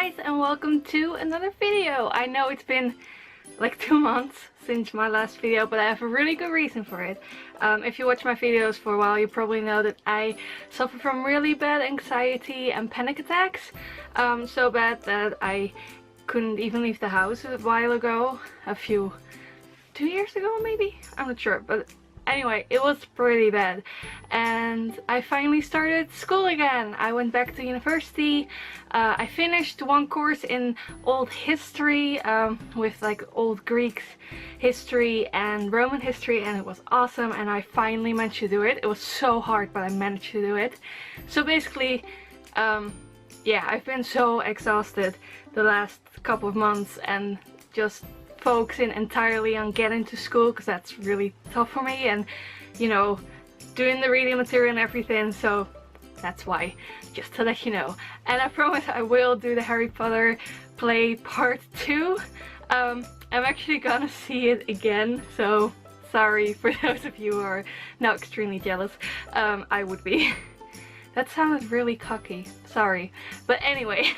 guys, and welcome to another video. I know it's been like 2 months since my last video, but I have a really good reason for it. If you watch my videos for a while, you probably know that I suffer from really bad anxiety and panic attacks. So bad that I couldn't even leave the house a while ago, 2 years ago maybe? I'm not sure, but anyway, it was pretty bad, and I finally started school again. I went back to university. I finished one course in old history with like old Greek history and Roman history, and it was awesome, and I finally managed to do it. It was so hard, but I managed to do it. So basically, yeah, I've been so exhausted the last couple of months and just focusing entirely on getting to school, because that's really tough for me, and you know, doing the reading material and everything. So that's why, just to let you know. And I promise I will do the Harry Potter play part 2. I'm actually gonna see it again, so sorry for those of you who are now extremely jealous. I would be. That sounded really cocky, sorry. But anyway,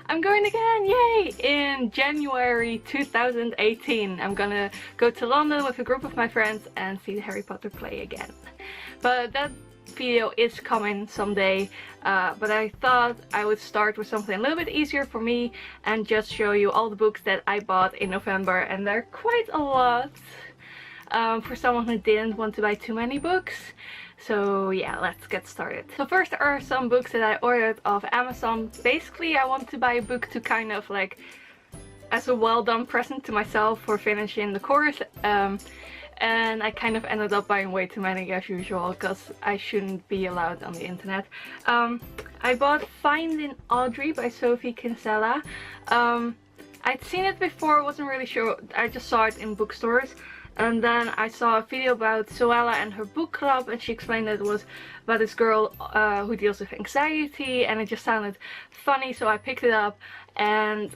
I'm going again, yay! In January 2018. I'm gonna go to London with a group of my friends and see the Harry Potter play again. But that video is coming someday, but I thought I would start with something a little bit easier for me and just show you all the books that I bought in November, and they're quite a lot for someone who didn't want to buy too many books. So yeah, let's get started. So first, there are some books that I ordered off Amazon. Basically, I want to buy a book to kind of like as a well done present to myself for finishing the course, and I kind of ended up buying way too many as usual, because I shouldn't be allowed on the internet. I bought Finding Audrey by Sophie Kinsella. I'd seen it before, wasn't really sure, I just saw it in bookstores. And then I saw a video about Zoella and her book club, and she explained that it was about this girl who deals with anxiety, and it just sounded funny, so I picked it up. And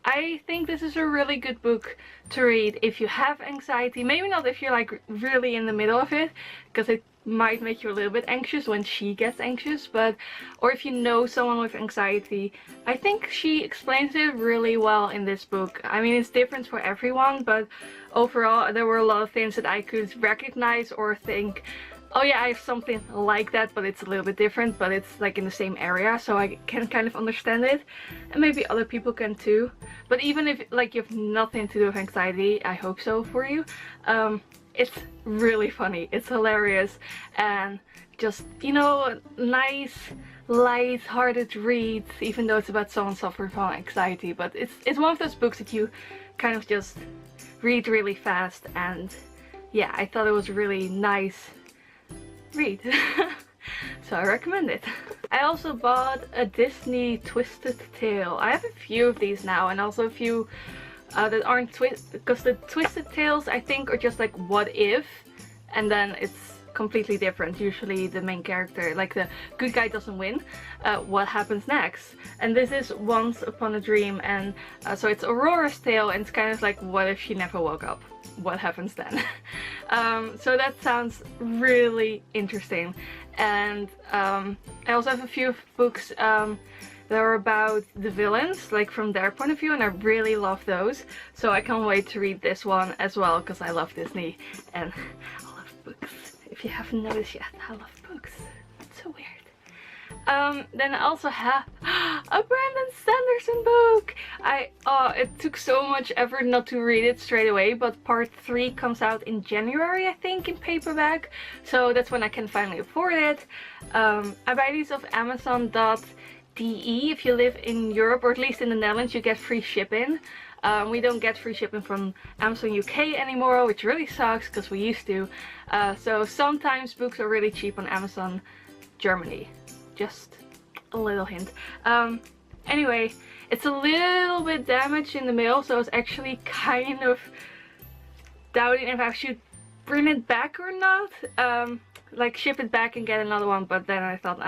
I think this is a really good book to read if you have anxiety. Maybe not if you're like really in the middle of it, because it might make you a little bit anxious when she gets anxious, but or if you know someone with anxiety. I think she explains it really well in this book. I mean, it's different for everyone, but overall there were a lot of things that I could recognize or think, oh yeah, I have something like that, but it's a little bit different, but it's like in the same area, so I can kind of understand it, and maybe other people can too. But even if like you have nothing to do with anxiety, I hope so for you, it's really funny, it's hilarious, and just, you know, nice, light-hearted read, even though it's about someone suffering from anxiety. But it's one of those books that you kind of just read really fast, and yeah, I thought it was a really nice read. So I recommend it. I also bought a Disney Twisted Tale. I have a few of these now, and also a few that aren't because the Twisted Tales I think are just like what if, and then it's completely different. Usually the main character, like the good guy, doesn't win. What happens next? And this is Once Upon a Dream, and so it's Aurora's tale, and it's kind of like what if she never woke up? What happens then? So that sounds really interesting. And I also have a few books that are about the villains, like from their point of view, and I really love those. So I can't wait to read this one as well, because I love Disney and I love books. If you haven't noticed yet, I love books. It's so weird. Then I also have a Brandon Sanderson book. It took so much effort not to read it straight away, but part 3 comes out in January, I think, in paperback. So that's when I can finally afford it. I buy these off Amazon.de. If you live in Europe, or at least in the Netherlands, you get free shipping. We don't get free shipping from Amazon UK anymore, which really sucks, because we used to. So sometimes books are really cheap on Amazon Germany. Just a little hint. Anyway, it's a little bit damaged in the mail, so I was actually kind of doubting if I should bring it back or not. Like ship it back and get another one, but then I thought,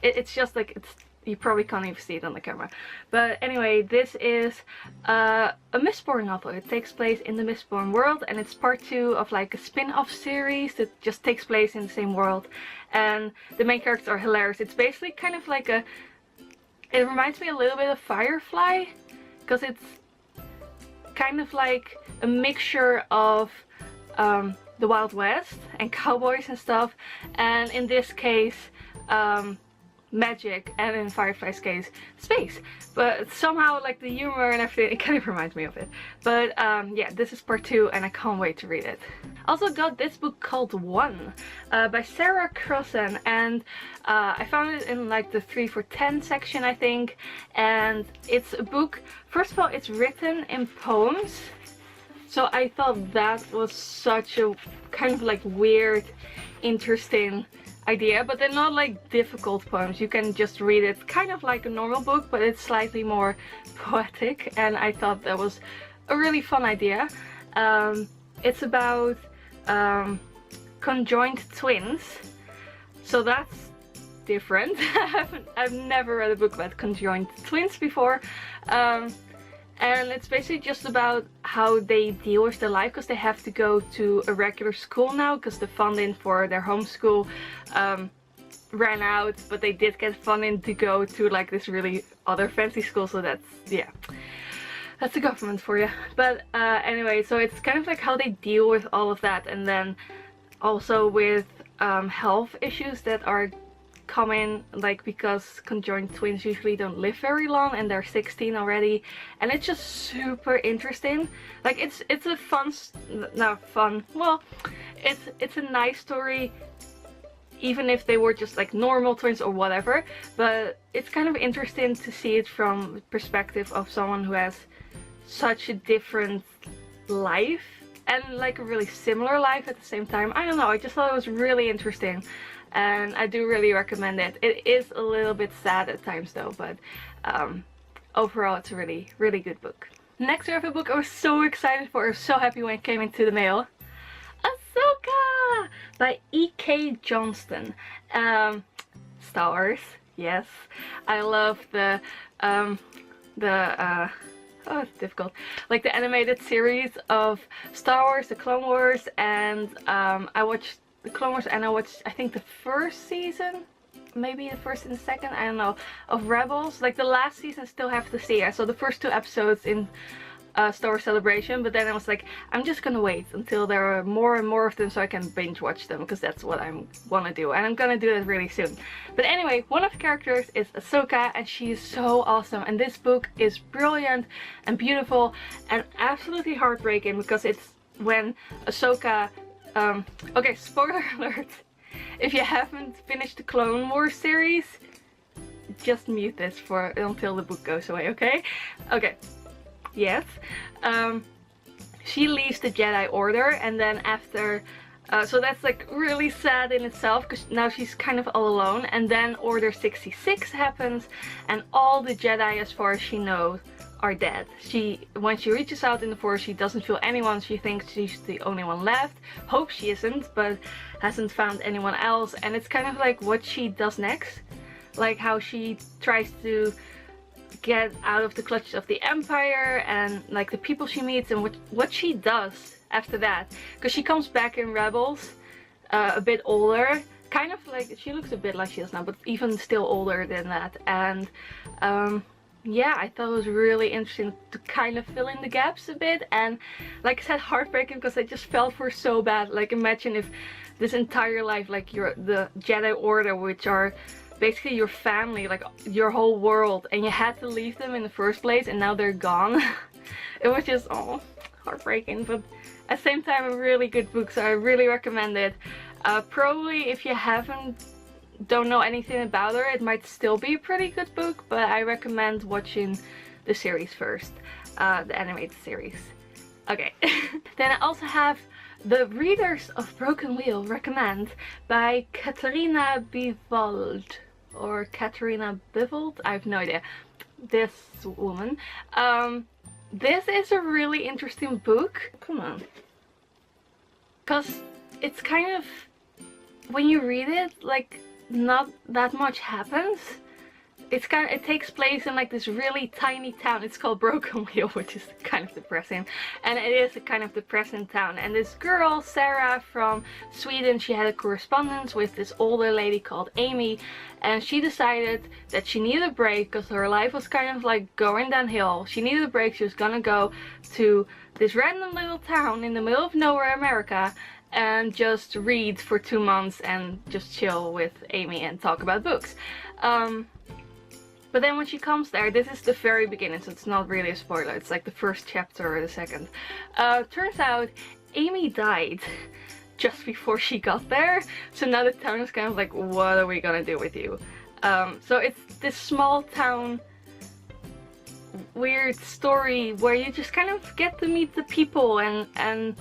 it's just like, you probably can't even see it on the camera. But anyway, this is a Mistborn novel. It takes place in the Mistborn world, and it's part 2 of like a spin-off series that just takes place in the same world. And the main characters are hilarious. It's basically kind of like a It reminds me a little bit of Firefly, because it's kind of like a mixture of the Wild West and cowboys and stuff, and in this case magic, and in Firefly's case space, but somehow like the humor and everything, it kind of reminds me of it. But yeah, this is part 2 and I can't wait to read it. Also got this book called One by Sarah Crossan, and I found it in like the 3 for $10 section, I think. And it's a book, first of all, it's written in poems, so I thought that was such a kind of like weird, interesting idea, but they're not like difficult poems. You can just read it kind of like a normal book, but it's slightly more poetic, and I thought that was a really fun idea. It's about conjoined twins, so that's different. I've never read a book about conjoined twins before. And it's basically just about how they deal with their life, because they have to go to a regular school now because the funding for their homeschool ran out, but they did get funding to go to like this really other fancy school, so that's, yeah, that's the government for you. But anyway, so it's kind of like how they deal with all of that, and then also with health issues that are coming, like because conjoined twins usually don't live very long and they're 16 already, and it's just super interesting. Like it's a fun, not fun, well, it's a nice story even if they were just like normal twins or whatever, but it's kind of interesting to see it from the perspective of someone who has such a different life and like a really similar life at the same time. I don't know, I just thought it was really interesting, and I do really recommend it. It is a little bit sad at times though, but overall it's a really, really good book. Next we have a book I was so excited for. I was so happy when it came into the mail. Ahsoka by E.K. Johnston. Star Wars, yes. I love the oh, it's difficult. Like the animated series of Star Wars, the Clone Wars, and I watched the Clone Wars, and I watched, I think, the first season, maybe the first and the second, I don't know, of Rebels. Like the last season still have to see. I saw the first 2 episodes in Star Wars Celebration, but then I was like, I'm just gonna wait until there are more and more of them so I can binge watch them, because that's what I want to do, and I'm gonna do that really soon. But anyway, one of the characters is Ahsoka, and she is so awesome, and this book is brilliant and beautiful and absolutely heartbreaking, because it's when Ahsoka okay, spoiler alert, if you haven't finished the Clone Wars series, just mute this for until the book goes away, okay? Okay. Yes. She leaves the Jedi Order, and then after so that's like really sad in itself, because now she's kind of all alone, and then Order 66 happens, and all the Jedi, as far as she knows, are dead. When she reaches out in the Force, she doesn't feel anyone. She thinks she's the only one left. Hopes she isn't, but hasn't found anyone else, and it's kind of like what she does next, like how she tries to get out of the clutches of the Empire, and like the people she meets, and what she does after that, because she comes back in Rebels a bit older, kind of like, she looks a bit like she is now, but even still older than that. And yeah, I thought it was really interesting to kind of fill in the gaps a bit, and like I said, heartbreaking, because I just felt for her so bad. Like imagine if this entire life, like the Jedi Order, which are basically your family, like your whole world, and you had to leave them in the first place, and now they're gone. It was just, oh, heartbreaking, but at the same time a really good book, so I really recommend it. Probably if you don't know anything about her, it might still be a pretty good book, but I recommend watching the series first, the animated series. Okay. Then I also have The Readers of Broken Wheel recommend by Katarina Bivold, or Katarina Bivold, I have no idea. This woman. This is a really interesting book. Come on. Because it's kind of, when you read it, like not that much happens, it takes place in like this really tiny town. It's called Broken Wheel, which is kind of depressing, and it is a kind of depressing town. And this girl, Sarah from Sweden, she had a correspondence with this older lady called Amy, and she decided that she needed a break because her life was kind of like going downhill. She needed a break. She was gonna go to this random little town in the middle of nowhere, America, and just read for 2 months and just chill with Amy and talk about books. But then when she comes there, this is the very beginning, so it's not really a spoiler. It's like the first chapter or the second. Turns out Amy died just before she got there. So now the town is kind of like, what are we gonna do with you? So it's this small town weird story where you just kind of get to meet the people, and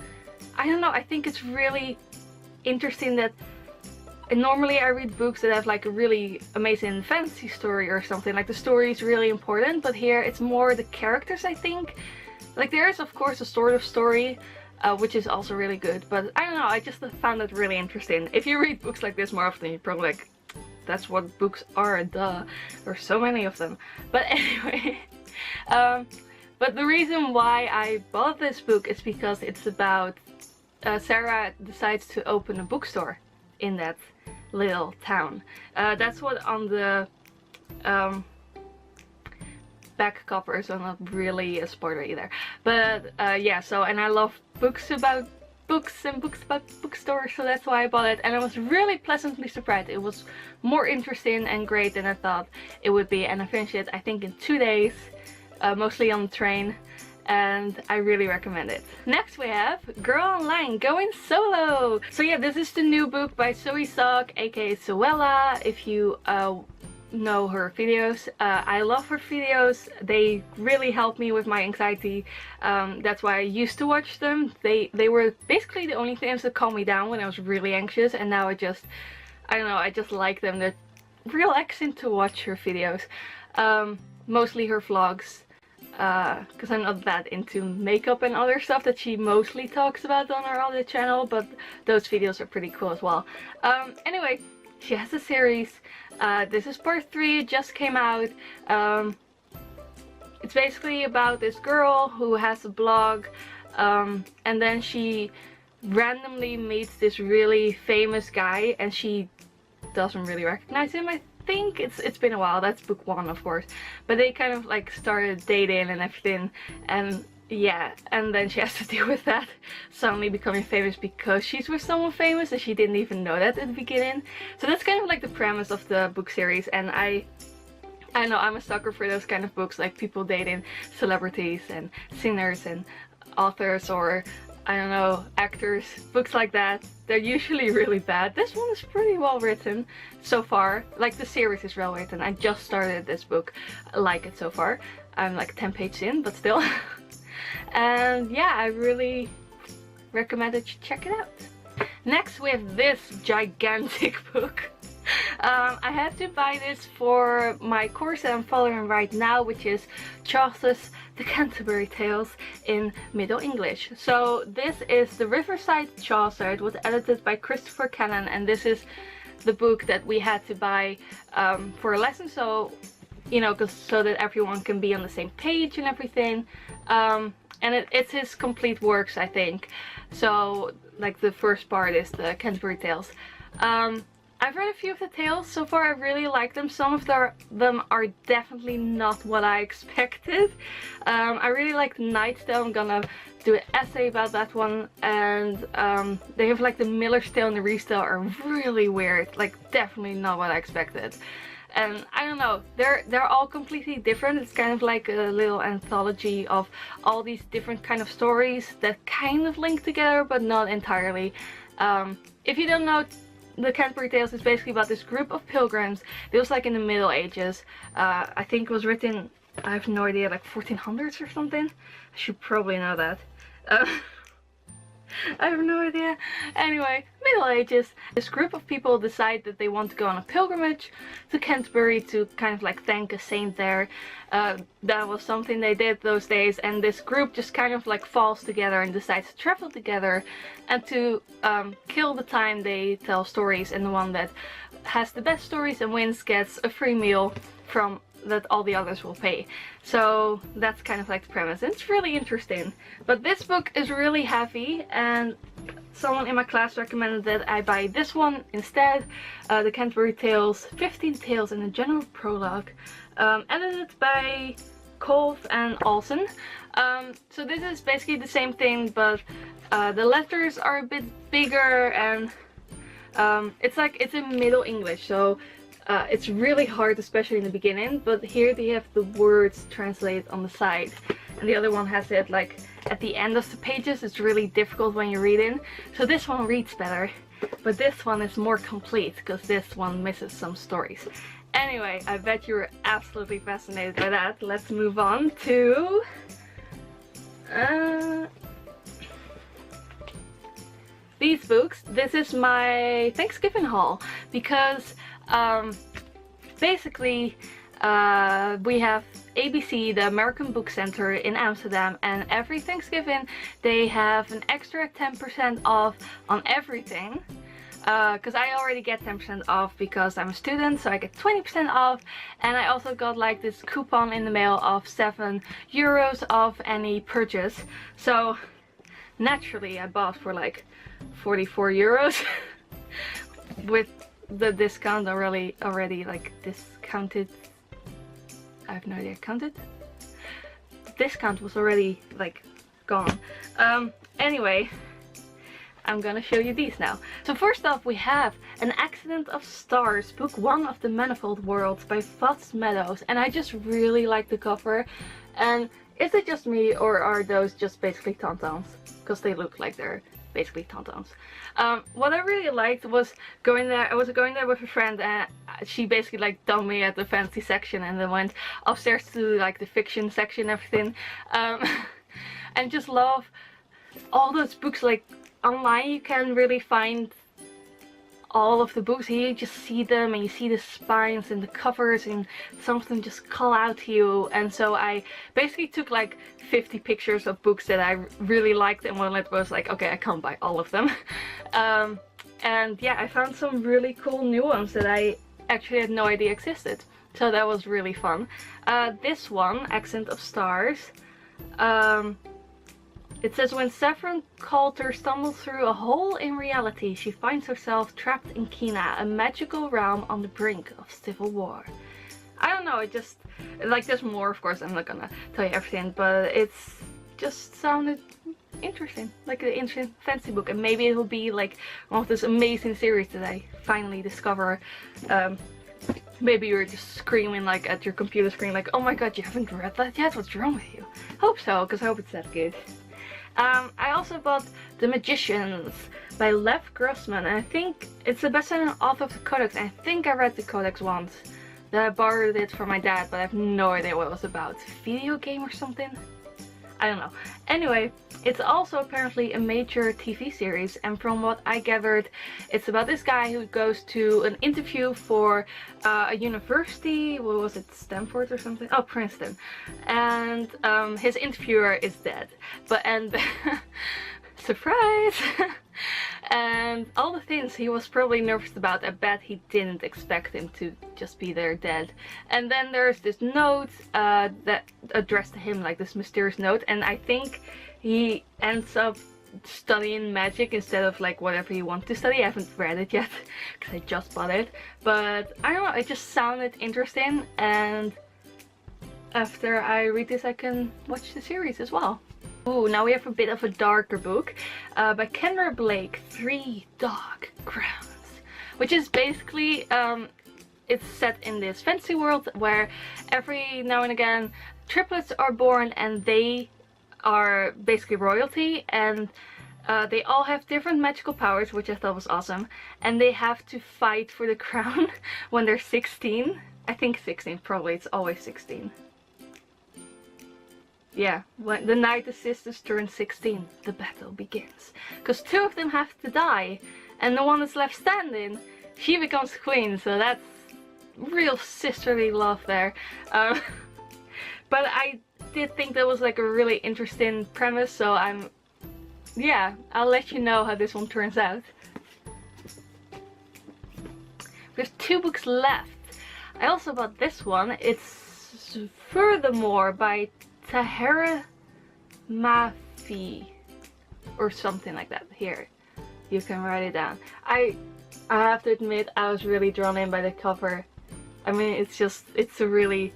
I don't know, I think it's really interesting that normally I read books that have like a really amazing fantasy story or something, like the story is really important, but here it's more the characters, I think. Like there is of course a sort of story, which is also really good, but I don't know, I just found it really interesting. If you read books like this more often, you're probably like, that's what books are, duh. There's so many of them. But anyway, but the reason why I bought this book is because it's about Sarah decides to open a bookstore in that little town. That's what on the back cover, so not really a spoiler either. But yeah, so, and I love books about books and books about bookstores, so that's why I bought it, and I was really pleasantly surprised. It was more interesting and great than I thought it would be, and I finished it I think in 2 days, mostly on the train. And I really recommend it. Next we have Girl Online Going Solo. So yeah, this is the new book by Zoe Salk, aka Zoella, if you know her videos. I love her videos. They really help me with my anxiety. That's why I used to watch them. They were basically the only things that calmed me down when I was really anxious, and now I don't know, I just like them. They're relaxing to watch her videos. Mostly her vlogs. Because I'm not that into makeup and other stuff that she mostly talks about on her other channel, but those videos are pretty cool as well. Anyway, she has a series. This is part 3, it just came out. It's basically about this girl who has a blog, and then she randomly meets this really famous guy, and she doesn't really recognize him, I think. It's been a while. That's book 1, of course, but they kind of like started dating and everything, and yeah, and then she has to deal with that, suddenly becoming famous because she's with someone famous and she didn't even know that at the beginning. So that's kind of like the premise of the book series, and I know I'm a sucker for those kind of books, like people dating celebrities and singers and authors, or I don't know, actors, books like that. They're usually really bad. This one is pretty well written so far. Like the series is well written. I just started this book. I like it so far. I'm like 10 pages in, but still. And yeah, I really recommend that you check it out. Next we have this gigantic book. I had to buy this for my course that I'm following right now, which is Chaucer's The Canterbury Tales in Middle English. So this is the Riverside Chaucer. It was edited by Christopher Cannon, and this is the book that we had to buy for a lesson, so you know, so that everyone can be on the same page and everything. And it's his complete works, I think. So like the first part is the Canterbury Tales. I've read a few of the tales so far. I really like them. Some of them are definitely not what I expected. I really like the Knight's Tale. I'm gonna do an essay about that one. And they have like the Miller's Tale and the Reeve's Tale are really weird. Like definitely not what I expected. And I don't know, they're all completely different. It's kind of like a little anthology of all these different kind of stories that kind of link together, but not entirely. If you don't know, the Canterbury Tales is basically about this group of pilgrims. It was like in the Middle Ages. I think it was written, I have no idea, like 1400s or something. I should probably know that. I have no idea. Anyway, Middle Ages. This group of people decide that they want to go on a pilgrimage to Canterbury to kind of like thank a saint there. That was something they did those days, and this group just kind of like falls together and decides to travel together, and to kill the time they tell stories, and the one that has the best stories and wins gets a free meal from that all the others will pay. So that's kind of like the premise. It's really interesting. But this book is really heavy, and someone in my class recommended that I buy this one instead. The Canterbury Tales, 15 Tales in a General Prologue, edited by Kolf and Olsen. So this is basically the same thing, but the letters are a bit bigger, and it's in Middle English, so it's really hard, especially in the beginning. But here they have the words translated on the side, and the other one has it like at the end of the pages. It's really difficult when you're reading. So this one reads better, but this one is more complete because this one misses some stories. Anyway, I bet you were absolutely fascinated by that. Let's move on to these books. This is my Thanksgiving haul because basically we have ABC, the American Book Center in Amsterdam, and every Thanksgiving they have an extra 10% off on everything. Because I already get 10% off because I'm a student, so I get 20% off. And I also got like this coupon in the mail of €7 off any purchase. So naturally I bought for like €44 with the discount already like discounted. I have no idea, counted? Discount was already like gone. Anyway, I'm gonna show you these now. So first off, we have An Accident of Stars, book 1 of the Manifold Worlds by Foss Meadows, and I just really like the cover. And is it just me, or are those just basically tauntauns? Because they look like they're basically tauntauns. What I really liked was going there. I was going there with a friend, and she basically like dumped me at the fantasy section and then went upstairs to like the fiction section and everything. And just love all those books. Like online you can really find all of the books. Here you just see them and you see the spines and the covers, and some of them just call out to you. And so I basically took like 50 pictures of books that I really liked, and one was like, okay, I can't buy all of them. And yeah, I found some really cool new ones that I actually had no idea existed. So that was really fun. This one, Accent of Stars, it says, when Saffron Coulter stumbles through a hole in reality, she finds herself trapped in Kina, a magical realm on the brink of civil war. I don't know, it just, like, there's more, of course, I'm not gonna tell you everything, but it's just sounded interesting, like an interesting fantasy book, and maybe it will be like one of those amazing series that I finally discover. Maybe you're just screaming like at your computer screen, like, oh my god, you haven't read that yet? What's wrong with you? Hope so, because I hope it's that good. I also bought The Magicians by Lev Grossman, and I think it's the best-selling author of the Codex. I think I read the Codex once. I borrowed it from my dad, but I have no idea what it was about. Video game or something? I don't know. Anyway, it's also apparently a major TV series, and from what I gathered, it's about this guy who goes to an interview for a university. What was it, Stanford or something? Oh, Princeton. And his interviewer is dead. And surprise! And all the things he was probably nervous about, I bet he didn't expect him to just be there dead. And then there's this note that addressed to him, like this mysterious note, and I think he ends up studying magic instead of like whatever he wanted to study. I haven't read it yet because I just bought it, but I don't know, it just sounded interesting, and after I read this I can watch the series as well. Ooh, now we have a bit of a darker book by Kendra Blake, 3 Dark Crowns, which is basically, it's set in this fantasy world where every now and again triplets are born, and they are basically royalty, and they all have different magical powers, which I thought was awesome, and they have to fight for the crown when they're 16. I think 16, probably, it's always 16. Yeah, when the night the sisters turn 16, the battle begins. Because 2 of them have to die, and the one that's left standing, she becomes queen, so that's real sisterly love there. But I did think that was like a really interesting premise, so yeah, I'll let you know how this one turns out. There's 2 books left. I also bought this one. It's Furthermore by Tahera Mafi or something like that. Here, you can write it down. I have to admit, I was really drawn in by the cover. I mean, it's a really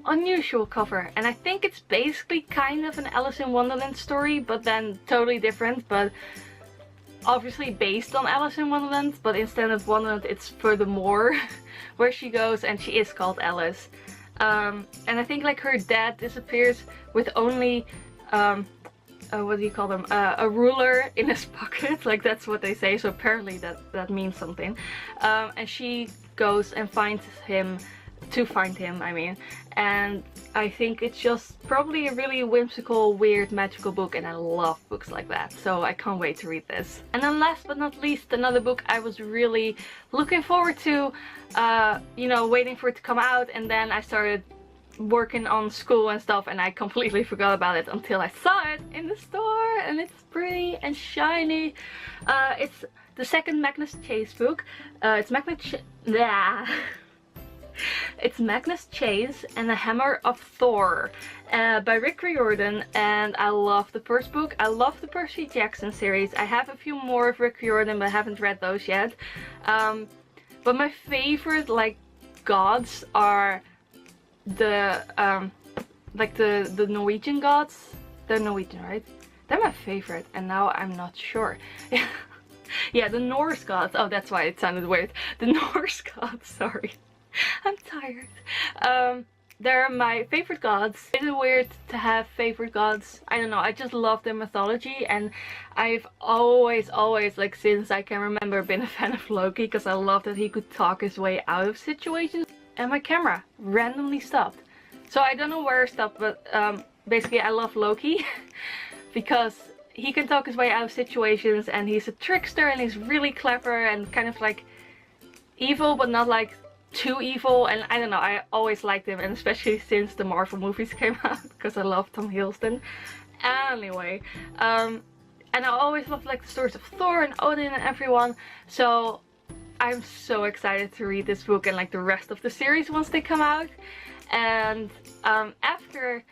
unusual cover, and I think it's basically kind of an Alice in Wonderland story, but then totally different, but obviously based on Alice in Wonderland, but instead of Wonderland it's Furthermore where she goes, and she is called Alice. And I think like her dad disappears with only what do you call them, a ruler in his pocket, like that's what they say, so apparently that means something. And she goes and finds him, I mean, and I think it's just probably a really whimsical, weird, magical book, and I love books like that, so I can't wait to read this. And then last but not least, another book I was really looking forward to, you know, waiting for it to come out, and then I started working on school and stuff, and I completely forgot about it until I saw it in the store, and it's pretty and shiny. It's the second Magnus Chase book. It's Magnus Chase and the Hammer of Thor by Rick Riordan, and I love the first book. I love the Percy Jackson series. I have a few more of Rick Riordan, but I haven't read those yet. But my favorite like gods are the like the Norwegian gods. They're Norwegian, right? They're my favorite, and now I'm not sure. Yeah, the Norse gods. Oh, that's why it sounded weird. The Norse gods, sorry. I'm tired. They're my favorite gods. Is it weird to have favorite gods? I don't know, I just love their mythology, and I've always, like since I can remember, been a fan of Loki, because I love that he could talk his way out of situations. And my camera randomly stopped. So I don't know where it stopped, but basically I love Loki because he can talk his way out of situations, and he's a trickster, and he's really clever and kind of like evil, but not like too evil. And I don't know, I always liked him, and especially since the Marvel movies came out, because I love Tom Hiddleston. Anyway, and I always loved like the stories of Thor and Odin and everyone, so I'm so excited to read this book and like the rest of the series once they come out. And after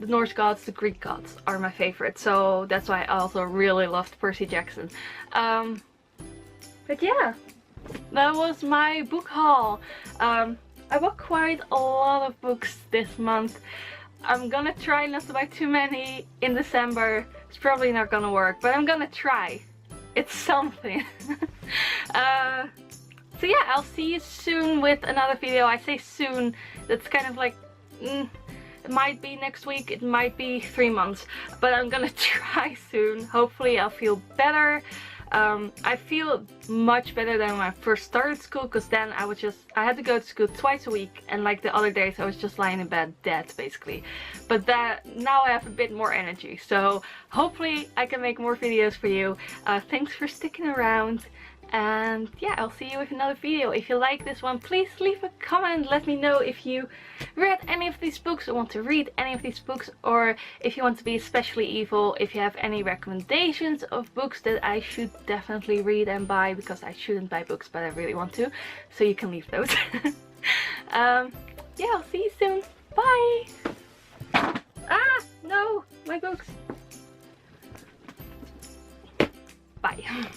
the Norse gods, the Greek gods are my favorite, so that's why I also really loved Percy Jackson. But yeah, that was my book haul. I bought quite a lot of books this month. I'm gonna try not to buy too many in December. It's probably not gonna work, but I'm gonna try. It's something. So yeah, I'll see you soon with another video. I say soon, that's kind of like, it might be next week, it might be 3 months, but I'm gonna try soon. Hopefully I'll feel better. I feel much better than when I first started school, because then I had to go to school twice a week, and like the other days I was just lying in bed dead basically. But now I have a bit more energy, so hopefully I can make more videos for you. Thanks for sticking around, and yeah, I'll see you with another video. If you like this one, please leave a comment. Let me know if you read any of these books or want to read any of these books, or if you want to be especially evil, if you have any recommendations of books that I should definitely read and buy, because I shouldn't buy books but I really want to, so you can leave those. Yeah, I'll see you soon. Bye! Ah, no, my books. Bye.